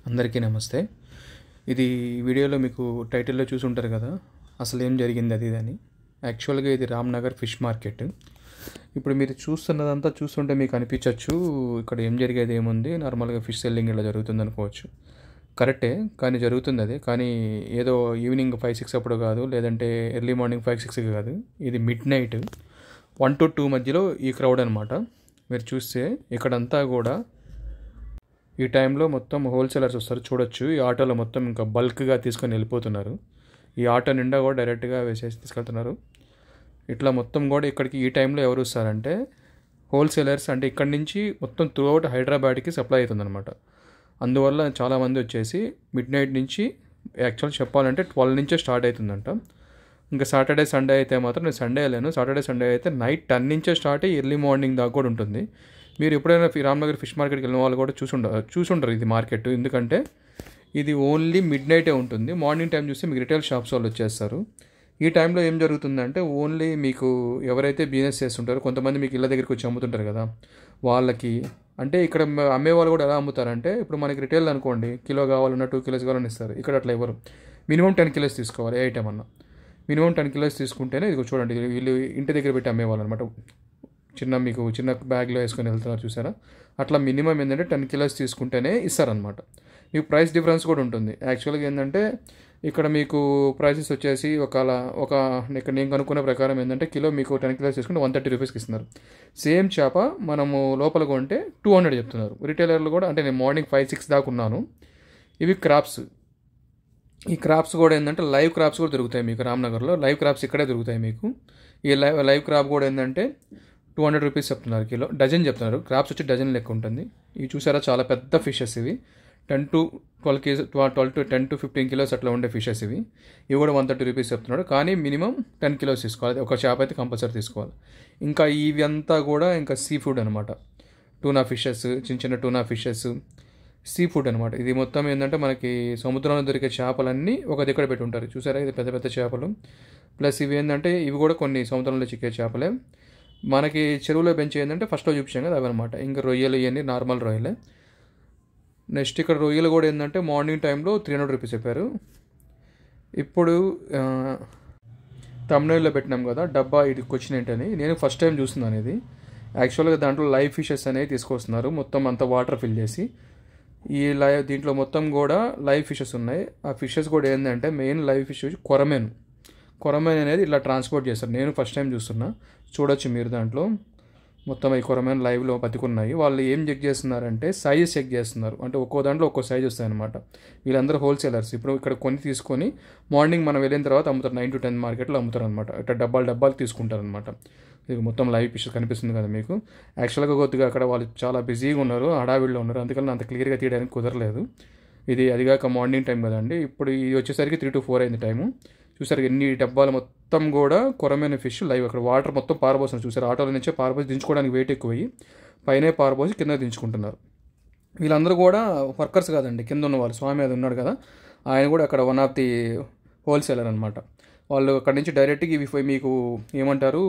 అందరికీ నమస్తే. ఇది వీడియోలో మీకు టైటిల్లో చూసి ఉంటారు కదా, అసలు ఏం జరిగింది అది అని. యాక్చువల్గా ఇది రామ్నగర్ ఫిష్ మార్కెట్. ఇప్పుడు మీరు చూస్తున్నదంతా చూస్తుంటే మీకు అనిపించవచ్చు ఇక్కడ ఏం జరిగేది ఏముంది, నార్మల్గా ఫిష్ సెల్లింగ్ ఇలా జరుగుతుంది అనుకోవచ్చు. కరెక్టే, కానీ జరుగుతుంది అది. కానీ ఏదో ఈవినింగ్ 5-6 అప్పుడు కాదు, లేదంటే ఎర్లీ మార్నింగ్ 5-6 కాదు. ఇది మిడ్ నైట్ 1 to 2 మధ్యలో ఈ క్రౌడ్ అనమాట. మీరు చూస్తే ఇక్కడంతా కూడా ఈ టైంలో మొత్తం హోల్సేలర్స్ వస్తారు చూడొచ్చు. ఈ ఆటోలో మొత్తం ఇంకా బల్క్గా తీసుకొని వెళ్ళిపోతున్నారు. ఈ ఆటో నిండా కూడా డైరెక్ట్గా వేసేసి తీసుకెళ్తున్నారు. ఇట్లా మొత్తం కూడా ఇక్కడికి ఈ టైంలో ఎవరు వస్తారంటే హోల్సేలర్స్, అంటే ఇక్కడి నుంచి మొత్తం త్రూఅవుట్ హైదరాబాద్కి సప్లై అవుతుందన్నమాట. అందువల్ల చాలామంది వచ్చేసి మిడ్ నైట్ నుంచి, యాక్చువల్ చెప్పాలంటే 12 నుంచే స్టార్ట్ అవుతుందంట. ఇంకా సాటర్డే సండే అయితే మాత్రం, నేను సండే వెళ్ళాను, సాటర్డే సండే అయితే నైట్ 10 నుంచే స్టార్ట్ అయ్యి ఎర్లీ మార్నింగ్ దాకా కూడా ఉంటుంది. మీరు ఎప్పుడైనా రామ్నగర్ ఫిష్ మార్కెట్కి వెళ్ళిన వాళ్ళు కూడా చూసుంటారు ఇది మార్కెట్. ఎందుకంటే ఇది ఓన్లీ మిడ్ నైటే ఉంటుంది. మార్నింగ్ టైం చూస్తే మీకు రిటైల్ షాప్స్ వాళ్ళు వచ్చేస్తారు. ఈ టైంలో ఏం జరుగుతుందంటే ఓన్లీ మీకు ఎవరైతే బిజినెస్ చేస్తుంటారో, కొంతమంది మీకు ఇళ్ళ దగ్గరికి వచ్చి అమ్ముతుంటారు కదా వాళ్ళకి, అంటే ఇక్కడ అమ్మేవాళ్ళు కూడా ఎలా అమ్ముతారంటే, ఇప్పుడు మనకి రిటైల్ అనుకోండి, కిలో కావాలన్నా 2 kilos కావాలని ఇస్తారు. ఇక్కడ అట్లా ఇవ్వరు. మినిమం 10 kilos తీసుకోవాలి. ఏ ఐటమ్ అన్నా మినిమం 10 kilos తీసుకుంటేనే, ఇది చూడండి వీళ్ళు ఇంటి దగ్గర పెట్టి అమ్మేవాళ్ళు అనమాట. చిన్న బ్యాగ్లో వేసుకొని వెళ్తున్నారు చూసారా, అట్లా మినిమం ఏంటంటే 10 kilos తీసుకుంటేనే ఇస్తారనమాట. మీకు ప్రైస్ డిఫరెన్స్ కూడా ఉంటుంది. యాక్చువల్గా ఏంటంటే ఇక్కడ మీకు ప్రైసెస్ వచ్చేసి ఇక్కడ నేను కనుక్కున్న ప్రకారం ఏంటంటే కిలో మీకు 10 kilos తీసుకుంటే 130 రూపీస్కి ఇస్తున్నారు. సేమ్ చేప మనము లోపల కొంటే 200 చెప్తున్నారు. రిటైలర్లు కూడా, అంటే నేను మార్నింగ్ 5-6 దాకా ఉన్నాను. ఇవి క్రాప్స్. ఈ క్రాప్స్ కూడా ఏంటంటే లైవ్ క్రాప్స్ కూడా దొరుకుతాయి మీకు రామ్నగర్లో. లైవ్ క్రాప్స్ ఇక్కడే దొరుకుతాయి మీకు. ఈ లైవ్ క్రాప్ కూడా ఏంటంటే 200 రూపీస్ చెప్తున్నారు కిలో. డజన్ చెప్తున్నారు. క్రాప్స్ వచ్చి డజన్ లెక్క ఉంటుంది. ఇవి చూసారా, చాలా పెద్ద ఫిషెస్ ఇవి. 10 to 15 kilos అట్లా ఉండే ఫిషెస్ ఇవి. ఇవి కూడా 130 రూపీస్ చెప్తున్నాడు. కానీ మినిమం 10 kilos తీసుకోవాలి. ఒక చేప అయితే కంపల్సరీ తీసుకోవాలి. ఇంకా ఇవి అంతా కూడా ఇంకా సీ ఫుడ్ అనమాట. టూనా ఫిషెస్, చిన్న టూనా ఫిషెస్, సీ ఫుడ్ అనమాట. ఇది మొత్తం ఏంటంటే మనకి సముద్రంలో దొరికే చేపలన్నీ ఒక దగ్గర పెట్టి ఉంటారు చూసారా. ఇది పెద్ద పెద్ద చేపలు. ప్లస్ ఇవి ఏంటంటే ఇవి కూడా కొన్ని సముద్రంలో చిక్కే చేపలే. మనకి చెరువులో పెంచే ఏంటంటే ఫస్ట్లో చూపించాం కదా అవి అనమాట. ఇంకా రొయ్యలు ఇవన్నీ నార్మల్ రొయ్యలే. నెక్స్ట్ ఇక్కడ రొయ్యలు కూడా ఏంటంటే మార్నింగ్ టైంలో 300 రూపీస్ చెప్పారు. ఇప్పుడు తమిళనాడులో పెట్టినాం కదా డబ్బా, ఇది క్వశ్చన్ అని నేను ఫస్ట్ టైం చూస్తున్నాను ఇది. యాక్చువల్గా దాంట్లో లైవ్ ఫిషెస్ అనేవి తీసుకొస్తున్నారు. మొత్తం అంతా వాటర్ ఫిల్ చేసి దీంట్లో మొత్తం కూడా లైవ్ ఫిషెస్ ఉన్నాయి. ఆ ఫిషెస్ కూడా ఏంటంటే మెయిన్ లైవ్ ఫిష్ కొరమేన్ అనేది ఇలా ట్రాన్స్పోర్ట్ చేస్తారు. నేను ఫస్ట్ టైం చూస్తున్నా. చూడొచ్చు మీరు దాంట్లో మొత్తం ఈ కొరమేన్ లైవ్లో బతికున్నాయి. వాళ్ళు ఏం చెక్ చేస్తున్నారంటే సైజెస్ చెక్ చేస్తున్నారు. అంటే ఒక్కో దాంట్లో ఒక్కో సైజ్ వస్తాయి అనమాట. వీళ్ళందరూ హోల్సేలర్స్. ఇప్పుడు ఇక్కడ కొన్ని తీసుకొని మార్నింగ్ మనం వెళ్ళిన తర్వాత అమ్ముతారు. 9 to 10 మార్కెట్లో అమ్ముతారు అనమాట. ఇట్లా డబ్బాలు తీసుకుంటారు అనమాట. ఇది మొత్తం లైవ్ ఫిష్ కనిపిస్తుంది కదా మీకు. యాక్చువల్గా కొద్దిగా అక్కడ వాళ్ళు చాలా బిజీగా ఉన్నారు, హడావిడిలో ఉన్నారు, అందుకని అంత క్లియర్గా తీయడానికి కుదరలేదు. అదిగాక మార్నింగ్ టైం కదండి. ఇప్పుడు ఇది వచ్చేసరికి 3 to 4 అయింది టైము. చూసారు ఎన్ని డబ్బాలు మొత్తం కూడా కొరమైన ఫిష్ లైవ్. అక్కడ వాటర్ మొత్తం పారబోస్తున్నారు చూసారు. ఆటోల నుంచే పారబోసి దించుకోవడానికి వెయిట్ ఎక్కువయ్యి పైనే పారబోసి కింద దించుకుంటున్నారు. వీళ్ళందరూ కూడా వర్కర్స్ కాదండి, కింద ఉన్న వాళ్ళు. స్వామి అది ఉన్నాడు కదా, ఆయన కూడా అక్కడ వన్ ఆఫ్ ది హోల్సేలర్ అనమాట. వాళ్ళు అక్కడ నుంచి డైరెక్ట్గా ఇవి మీకు ఏమంటారు,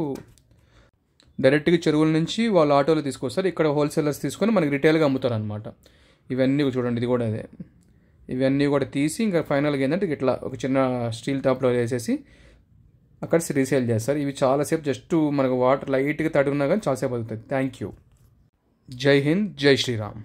డైరెక్ట్గా చెరువుల నుంచి వాళ్ళు ఆటోలో తీసుకొస్తారు. ఇక్కడ హోల్సేలర్స్ తీసుకొని మనకి రిటైల్గా అమ్ముతారు అనమాట. ఇవన్నీ చూడండి, ఇది కూడా అదే. ఇవన్నీ కూడా తీసి ఇంకా ఫైనల్గా ఏంటంటే ఇట్లా ఒక చిన్న స్టీల్ టాప్లో వేసేసి అక్కడ రీసేల్ చేస్తారు. ఇవి చాలాసేపు జస్ట్ మనకు వాటర్ లైట్గా తడి ఉన్నా కానీ చాలాసేపు అవుతుంది. Thank you. జై హింద్, జై శ్రీరామ్.